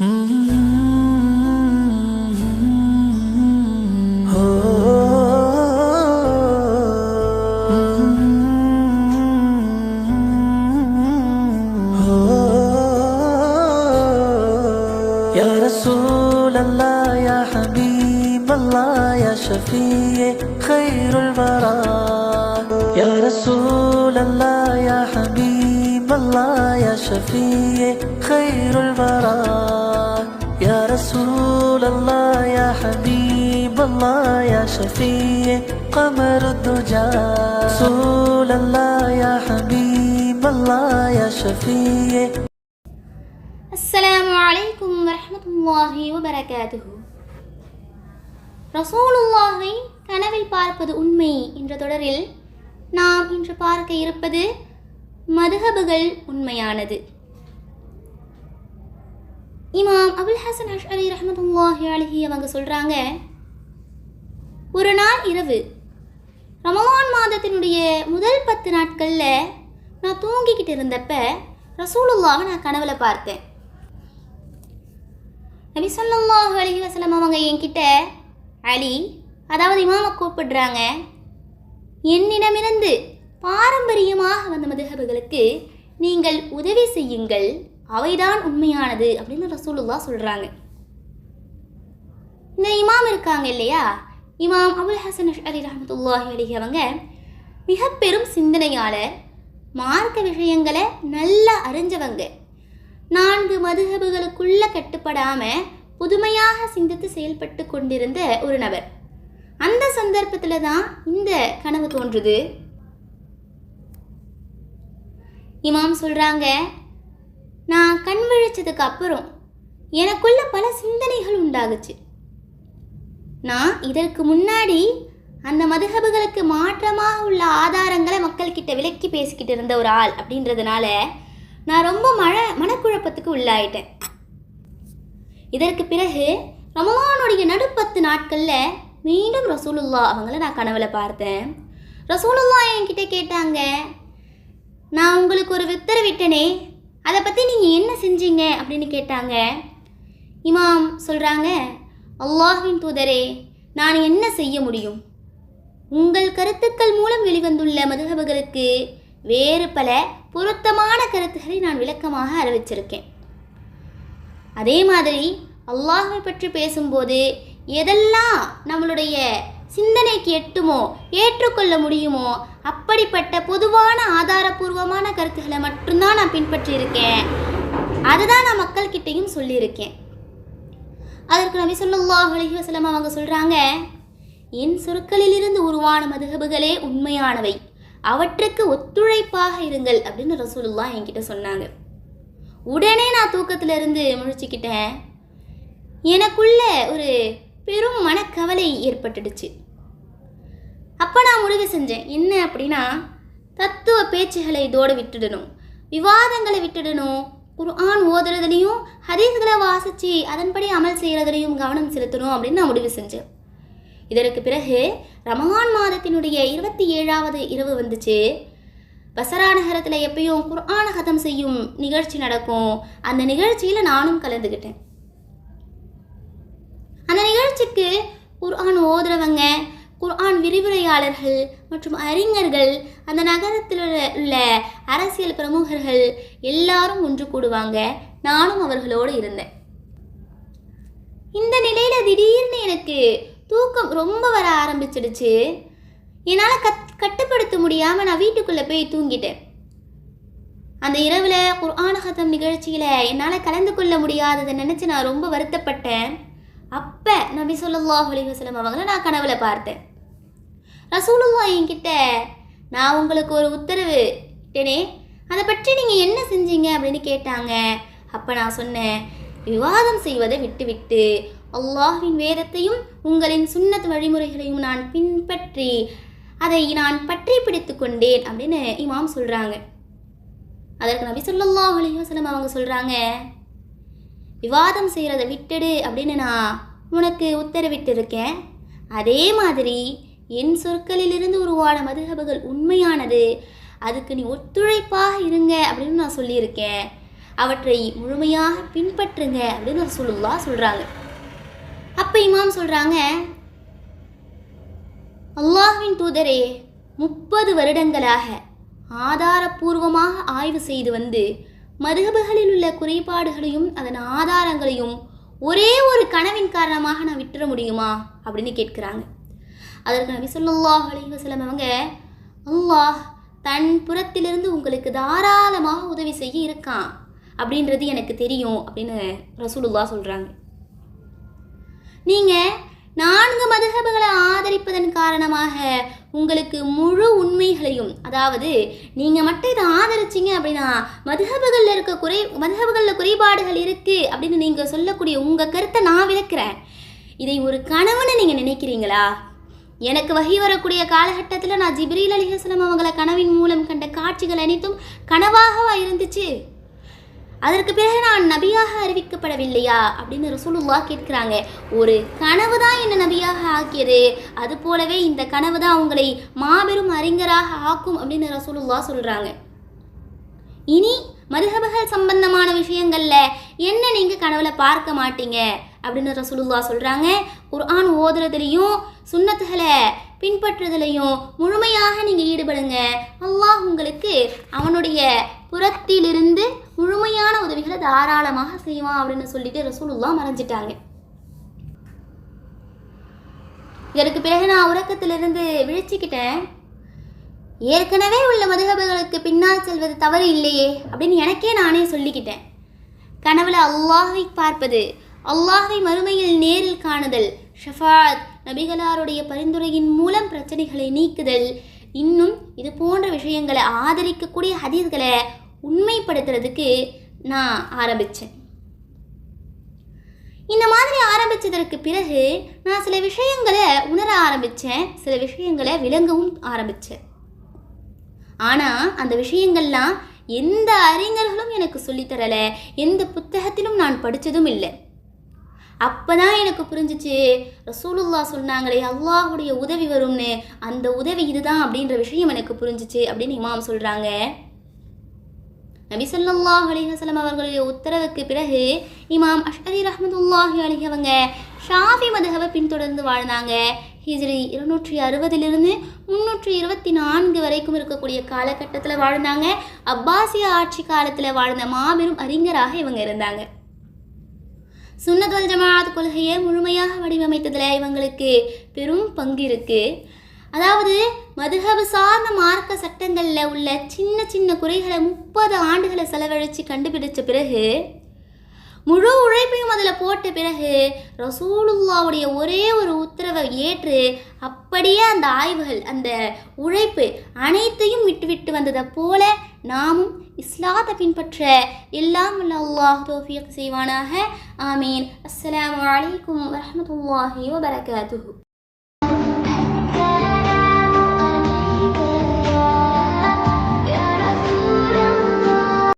يا رسول الله يا حبيب الله يا شفيع خير البراء يا رسول الله يا حبيب الله يا شفيع خير البراء يا رسول الله يا حبيب الله يا شفيع قمر الدجى رسول الله يا حبيب الله يا شفيع. அஸ்ஸலாமு அலைக்கும் வரஹ்மத்துல்லாஹி வபரகாத்துஹு. ரசூலுல்லாஹை கனவில் பார்ப்பது உண்மை என்ற தொடரில் நாம் இன்று பார்க்க இருப்பது மதுஹபுகள் உண்மையானது. இமாம் அபுல் ஹசன் அஷ்அரி ரஹ்மத்துல்லாஹி அலைஹி அவங்க சொல்கிறாங்க, ஒரு நாள் இரவு ரமலான் மாதத்தினுடைய முதல் 10 நாட்களில் நான் தூங்கிக்கிட்டு இருந்தப்ப ரசூலுல்லாஹை நான் கனவுல பார்த்தேன். நபி ஸல்லல்லாஹு அலைஹி வஸல்லம் அவங்க என்கிட்ட, அலி, அதாவது இமாமை கூப்பிடுறாங்க, என்னிடமிருந்து பாரம்பரியமாக வந்த மதுஹபுகளுக்கு நீங்கள் உதவி செய்யுங்கள், அவைதான் உண்மையானது அப்படின்னு ரசூலுல்லாஹ் சொல்கிறாங்க. இந்த இமாம் இருக்காங்க இல்லையா, இமாம் அபுல் ஹசன் அஷ்அரி ரஹ்மத்துல்லாஹி அலைஹி அவங்க மிக பெரும் சிந்தனையாளர், மார்க்க விஷயங்களை நல்லா அறிஞ்சவங்க, 4 மதுஹபுகளுக்குள்ள கட்டுப்படாமல் புதுமையாக சிந்தித்து செயல்பட்டு கொண்டிருந்த ஒரு நபர். அந்த சந்தர்ப்பத்தில் தான் இந்த கனவு தோன்றுது. இமாம் சொல்கிறாங்க, நான் கண் விழிச்சதுக்கு அப்புறம் எனக்குள்ள பல சிந்தனைகள் உண்டாகுச்சு. நான் இதற்கு முன்னாடி அந்த மதுஹபுகளுக்கு மாற்றமாக உள்ள ஆதாரங்களை மக்கள்கிட்ட விலக்கி பேசிக்கிட்டு இருந்த ஒரு ஆள் அப்படின்றதுனால நான் ரொம்ப மனக்குழப்பத்துக்கு உள்ளாயிட்டேன். இதற்கு பிறகு ரமலானுடைய நடு 10 நாட்களில் மீண்டும் ரசூலுல்லாஹ் அவங்கள நான் கனவுல பார்த்தேன். ரசூலுல்லாஹ் என்கிட்ட கேட்டாங்க, நான் உங்களுக்கு ஒரு உத்தரவிட்டனே, அதை பற்றி நீங்கள் என்ன செஞ்சீங்க அப்படின்னு கேட்டாங்க. இமாம் சொல்கிறாங்க, அல்லாஹ்வின் தூதரே, நான் என்ன செய்ய முடியும்? உங்கள் கருத்துக்கள் மூலம் வெளிவந்துள்ள மதுஹபுகளுக்கு வேறு பல பொருத்தமான கருத்துக்களை நான் விளக்கமாக அறிவிச்சிருக்கேன். அதே மாதிரி அல்லாஹ்வை பற்றி பேசும்போது எதெல்லாம் நம்மளுடைய சிந்தனைக்கு எட்டுமோ ஏற்றுக்கொள்ள முடியுமோ அப்படிப்பட்ட பொதுவான ஆதாரபூர்வமான கருத்துக்களை மட்டும்தான் நான் பின்பற்றி இருக்கேன். அதுதான் நான் மக்கள்கிட்டையும் சொல்லியிருக்கேன். அதற்கு நபி ஸல்லல்லாஹு அலைஹி வஸல்லம் அவங்க சொல்கிறாங்க, என் சொற்களிலிருந்து உருவான மதுஹபுகளே உண்மையானவை, அவற்றுக்கு ஒத்துழைப்பாக இருங்கள் அப்படின்னு ரசூலுல்லாஹ் என்கிட்ட சொன்னாங்க. உடனே நான் தூக்கத்திலிருந்து முழிச்சுக்கிட்டேன். எனக்குள்ள ஒரு பெரும் மனக்கவலை ஏற்பட்டுடுச்சு. அப்போ நான் முடிவு செஞ்சேன், என்ன அப்படின்னா, தத்துவ பேச்சுகளை இதோடு விட்டுடணும், விவாதங்களை விட்டுடணும், குர்ஆன் ஓதுறதுலையும் ஹதீஸ்களை வாசித்து அதன்படி அமல் செய்கிறதுலையும் கவனம் செலுத்தணும் அப்படின்னு நான் முடிவு செஞ்சேன். இதற்கு பிறகு ரமலான் மாதத்தினுடைய 27வது இரவு வந்துச்சு. பசரா நகரத்தில் எப்பயும் குர்ஆன ஹதம் செய்யும் நிகழ்ச்சி நடக்கும். அந்த நிகழ்ச்சியில் நானும் கலந்துக்கிட்டேன். அந்த நிகழ்ச்சிக்கு குர்ஆன் ஓதுறவங்க, குர்ஆன் விரிவுரையாளர்கள் மற்றும் அறிஞர்கள், அந்த நகரத்தில் உள்ள அரசியல் பிரமுகர்கள் எல்லாரும் ஒன்று கூடுவாங்க. நானும் அவர்களோடு இருந்தேன். இந்த நிலையில் திடீர்னு எனக்கு தூக்கம் ரொம்ப வர ஆரம்பிச்சிடுச்சு. என்னால் கட்டுப்படுத்த முடியாமல் நான் வீட்டுக்குள்ளே போய் தூங்கிட்டேன். அந்த இரவில் குர்ஆன் ஹதம் நிகழ்ச்சியில் என்னால் கலந்து கொள்ள முடியாததை நினச்சி நான் ரொம்ப வருத்தப்பட்டேன். அப்போ நபி ஸல்லல்லாஹு அலைஹி வஸல்லம் அவங்கள நான் கனவுல பார்த்தேன். ரசூலுல்லாஹ் என்கிட்ட, நான் உங்களுக்கு ஒரு உத்தரவு இட்டேனே, அதை பற்றி நீங்கள் என்ன செஞ்சீங்க அப்படின்னு கேட்டாங்க. அப்போ நான் சொன்னேன், விவாதம் செய்வதை விட்டுவிட்டு அல்லாஹ்வின் வேதத்தையும் உங்களின் சுன்னத் வழிமுறைகளையும் நான் பின்பற்றி அதை நான் பற்றி பிடித்து கொண்டேன் அப்படின்னு இமாம் சொல்கிறாங்க. அதற்கு நபி ஸல்லல்லாஹு அலைஹி வஸல்லம் அவங்க சொல்கிறாங்க, விவாதம் செய்கிறத விட்டுடு அப்படின்னு நான் உனக்கு உத்தரவிட்டு இருக்கேன். அதே மாதிரி என் சொற்களிலிருந்து உருவான மதுஹபுகள் உண்மையானது, அதுக்கு நீ ஒத்துழைப்பாக இருங்க அப்படின்னு நான் சொல்லியிருக்கேன். அவற்றை முழுமையாக பின்பற்றுங்க அப்படின்னு ரசூலுல்லாஹ் சொல்கிறாங்க. அப்போ இமாம் சொல்கிறாங்க, அல்லாஹ்வின் தூதரே, 30 வருடங்களாக ஆதாரபூர்வமாக ஆய்வு செய்து வந்து மதுஹபுகளில் உள்ள குறைபாடுகளையும் அதன் ஆதாரங்களையும் ஒரே ஒரு கனவின் காரணமாக நான் விட்டுற முடியுமா அப்படின்னு கேட்குறாங்க. அதற்கு நபி ஸல்லல்லாஹு அலைஹி வஸல்லம் அவங்க, அல்லாஹ் தன் புறத்திலிருந்து உங்களுக்கு தாராளமாக உதவி செய்ய இருக்கான் அப்படின்றது எனக்கு தெரியும் அப்படின்னு ரசூலுல்லாஹ் சொல்கிறாங்க. நீங்கள் 4 மதுஹபுகளை ஆதரிப்பதன் காரணமாக உங்களுக்கு முழு உண்மைகளையும், அதாவது நீங்கள் மட்டும் இதை ஆதரிச்சிங்க அப்படின்னா மதுஹபுகளில் குறைபாடுகள் இருக்குது அப்படின்னு நீங்கள் சொல்லக்கூடிய உங்கள் கருத்தை நான் விளக்குறேன். இதை ஒரு கனவுன்னு நீங்கள் நினைக்கிறீங்களா? எனக்கு வஹி வரக்கூடிய காலகட்டத்தில் நான் ஜிப்ரீல் அலைஹிஸ்ஸலாம் அவங்களை கனவின் மூலம் கண்ட காட்சிகள் அனைத்தும் கனவாகவா இருந்துச்சு? அதற்கு பிறகு நான் நபியாக அறிவிக்கப்படவில்லையா அப்படின்னு ரசூலுல்லாஹ் கேட்குறாங்க. ஒரு கனவு தான் என்னை நபியாக ஆக்கியது, அது போலவே இந்த கனவு தான் உங்களை மாபெரும் அறிஞராக ஆக்கும் அப்படின்னு ரசூலுல்லாஹ் சொல்கிறாங்க. இனி மதுஹபுகள் சம்பந்தமான விஷயங்களில் என்ன நீங்கள் கனவுல பார்க்க மாட்டீங்க அப்படின்னு ரசூலுல்லாஹ் சொல்கிறாங்க. குர்ஆன் ஓதுறதுலையும் சுன்னத்துகளை பின்பற்றுதலையும் முழுமையாக நீங்கள் ஈடுபடுங்க. அல்லாஹ் உங்களுக்கு அவனுடைய புறத்திலிருந்து முழுமையான உதவிகளை தாராளமாக செய்வான் அப்படின்னு சொல்லிட்டு ரசூலுல்லாஹ் மறைஞ்சிட்டாங்க. இதற்கு பிறகு நான் உறக்கத்திலிருந்து விழிச்சுக்கிட்டேன். ஏற்கனவே உள்ள மதுஹபுகளுக்கு பின்னால் செல்வது தவறு இல்லையே அப்படின்னு எனக்கே நானே சொல்லிக்கிட்டேன். கனவுல அல்லாஹை பார்ப்பது, அல்லாஹை மறுமையில் நேரில் காணுதல், ஷஃபாத், நபிகளாருடைய பரிந்துரையின் மூலம் பிரச்சனைகளை நீக்குதல், இன்னும் இது போன்ற விஷயங்களை ஆதரிக்கக்கூடிய ஹதீஸ்களை உண்மைப்படுத்துறதுக்கு நான் ஆரம்பித்தேன். இந்த மாதிரி ஆரம்பித்ததற்கு பிறகு நான் சில விஷயங்களை உணர ஆரம்பித்தேன், சில விஷயங்களை விளங்கவும் ஆரம்பித்தேன். ஆனால் அந்த விஷயங்கள்லாம் எந்த அறிஞர்களும் எனக்கு சொல்லித்தரலை, எந்த புத்தகத்திலும் நான் படித்ததும் இல்லை. அப்போ தான் எனக்கு புரிஞ்சிச்சு, ரசூலுல்லாஹ் சொன்னாங்களே அல்லாஹுடைய உதவி வரும்னு, அந்த உதவி இதுதான் அப்படின்ற விஷயம் எனக்கு புரிஞ்சிச்சு அப்படின்னு இமாம் சொல்கிறாங்க. நபி ஸல்லல்லாஹு அலைஹி வஸல்லம் அவர்களுடைய உத்தரவுக்கு பிறகு இமாம் அஷ்அரி ரஹ்மத்துல்லாஹி அலைஹி அவங்க ஷாஃபி மதுஹபை பின்தொடர்ந்து வாழ்ந்தாங்க. ஹிஜ்ரி 260 324 வரைக்கும் இருக்கக்கூடிய காலகட்டத்தில் வாழ்ந்தாங்க. அப்பாசிய ஆட்சி காலத்தில் வாழ்ந்த மாபெரும் அறிஞராக இவங்க இருந்தாங்க. சுன்னத் வல் ஜமாஅத் கொள்கையை முழுமையாக வடிவமைத்ததில் இவங்களுக்கு பெரும் பங்கு இருக்குது. அதாவது மதுஹபு சார்ந்த மார்க்க சட்டங்களில் உள்ள சின்ன சின்ன குறைகளை 30 ஆண்டுகளை செலவழித்து கண்டுபிடிச்ச பிறகு, முழு உழைப்பையும் அதில் போட்ட பிறகு ரசூலுல்லாவுடைய ஒரே ஒரு உத்தரவை ஏற்று அப்படியே அந்த ஆய்வுகள், அந்த உழைப்பு அனைத்தையும் விட்டு வந்ததை போல நாமும் இஸ்லாத்தை பின்பற்ற எல்லாம் அல்லாஹ் தௌஃபீக் செய்வானாக. ஆமீன். அஸ்ஸலாமு அலைக்கும் வரஹ்மத்துல்லாஹி வபரகாத்துஹு.